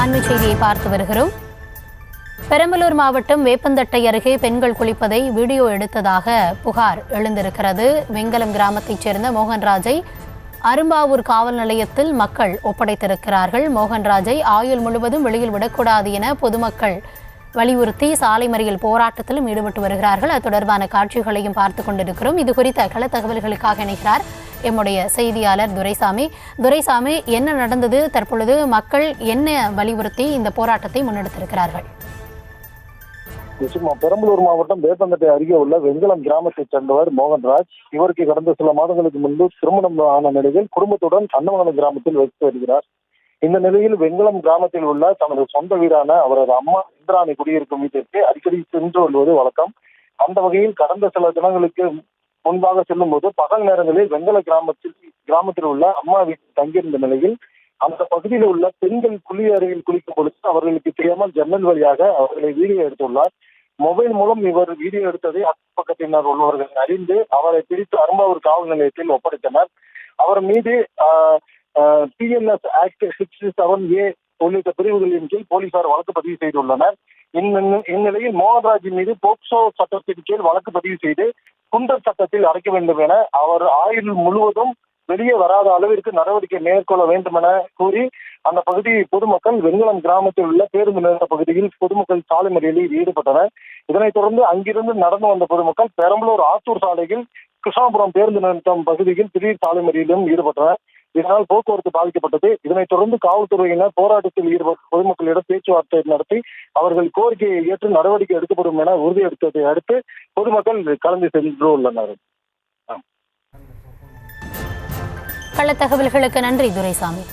அண்மை செய்தியை பார்த்து வருகிறோம். பெரம்பலூர் மாவட்டம் வேப்பந்தட்டை அருகே பெண்கள் குளிப்பதை வீடியோ எடுத்ததாக புகார் எழுந்திருக்கிறது. வெங்கலம் கிராமத்தைச் சேர்ந்த மோகன்ராஜை அரும்பாவூர் காவல் நிலையத்தில் மக்கள் ஒப்படைத்திருக்கிறார்கள். மோகன்ராஜை ஆயுள் முழுவதும் வெளியில் விடக்கூடாது என பொதுமக்கள் வலியுறுத்தி சாலை மறியல் போராட்டத்திலும் ஈடுபட்டு வருகிறார்கள். அது தொடர்பான காட்சிகளையும் பார்த்து கொண்டிருக்கிறோம். இது குறித்த கள தகவல்களுக்காக இணைகிறார் எம்முடைய செய்தியாளர் துரைசாமி. என்ன நடந்தது? தற்பொழுது மக்கள் என்ன வலியுறுத்தி இந்த போராட்டத்தை முன்னெடுத்திருக்கிறார்கள்? பெரம்பலூர் மாவட்டம் வேப்பந்தட்டை அருகே உள்ள வெங்கலம் கிராமத்தைச் சேர்ந்தவர் மோகன்ராஜ். இவருக்கு கடந்த சில மாதங்களுக்கு முன்பு திருமணம் ஆன நிலையில் குடும்பத்துடன் அன்னமங்கலம் கிராமத்தில் வசித்து வருகிறார். இந்த நிலையில் வெங்கலம் கிராமத்தில் உள்ள தனது சொந்த வீடான அவரது அம்மா இந்திராணி குடியிருக்கும் வீட்டிற்கு அடிக்கடி சென்று வருவது வழக்கம். அந்த வகையில் கடந்த சில தினங்களுக்கு முன்பாக செல்லும் போது பகல் நேரங்களில் வெங்கல கிராமத்தில் உள்ள அம்மா வீட்டில் தங்கியிருந்த நிலையில் அந்த பகுதியில் உள்ள பெண்கள் குழி அருகில் குளிக்கும் பொழுது அவர்களுக்கு தெரியாமல் ஜன்னல் வழியாக அவர்களை வீடியோ எடுத்துள்ளார். மொபைல் மூலம் இவர் வீடியோ எடுத்ததை அக்கப்பக்கத்தினர் உள்ளவர்கள் அறிந்து அவரை பிடித்து அரும்பாவூர் காவல் நிலையத்தில் ஒப்படைத்தனர். அவர் மீது PNS ஆக்ட் 67A உள்ளிட்ட பிரிவுகளின் கீழ் போலீசார் வழக்கு பதிவு செய்துள்ளனர். இந்நிலையில் மோகன்ராஜ் மீது போக்சோ சட்டத்தின் கீழ் வழக்கு பதிவு செய்து குண்டர் சட்டத்தில் அடைக்க வேண்டும் என அவர் ஆயுள் முழுவதும் வெளியே வராத அளவிற்கு நடவடிக்கை மேற்கொள்ள வேண்டும் என கூறி அந்த பகுதி பொதுமக்கள் வெங்கலம் கிராமத்தில் உள்ள பேருந்து நிறுத்த பகுதியில் பொதுமக்கள் சாலை மறியலில் ஈடுபட்டனர். இதனைத் தொடர்ந்து அங்கிருந்து நடந்து வந்த பொதுமக்கள் பெரம்பலூர் ஆத்தூர் சாலையில் கிருஷ்ணாபுரம் பேருந்து நிறுத்தம் பகுதியில் திடீர் சாலை மறியலிலும் ஈடுபட்டனர். இதனால் போக்குவரத்து பாதிக்கப்பட்டது. இதனைத் தொடர்ந்து காவல்துறையினர் போராட்டத்தில் ஈடுபட்ட பொதுமக்களிடம் பேச்சுவார்த்தை நடத்தி அவர்கள் கோரிக்கையை ஏற்று நடவடிக்கை எடுக்கப்படும் என உறுதியளித்ததை அடுத்து பொதுமக்கள் கலந்து சென்றுள்ளனர். கள தகவல்களுக்கு நன்றி துரைசாமி.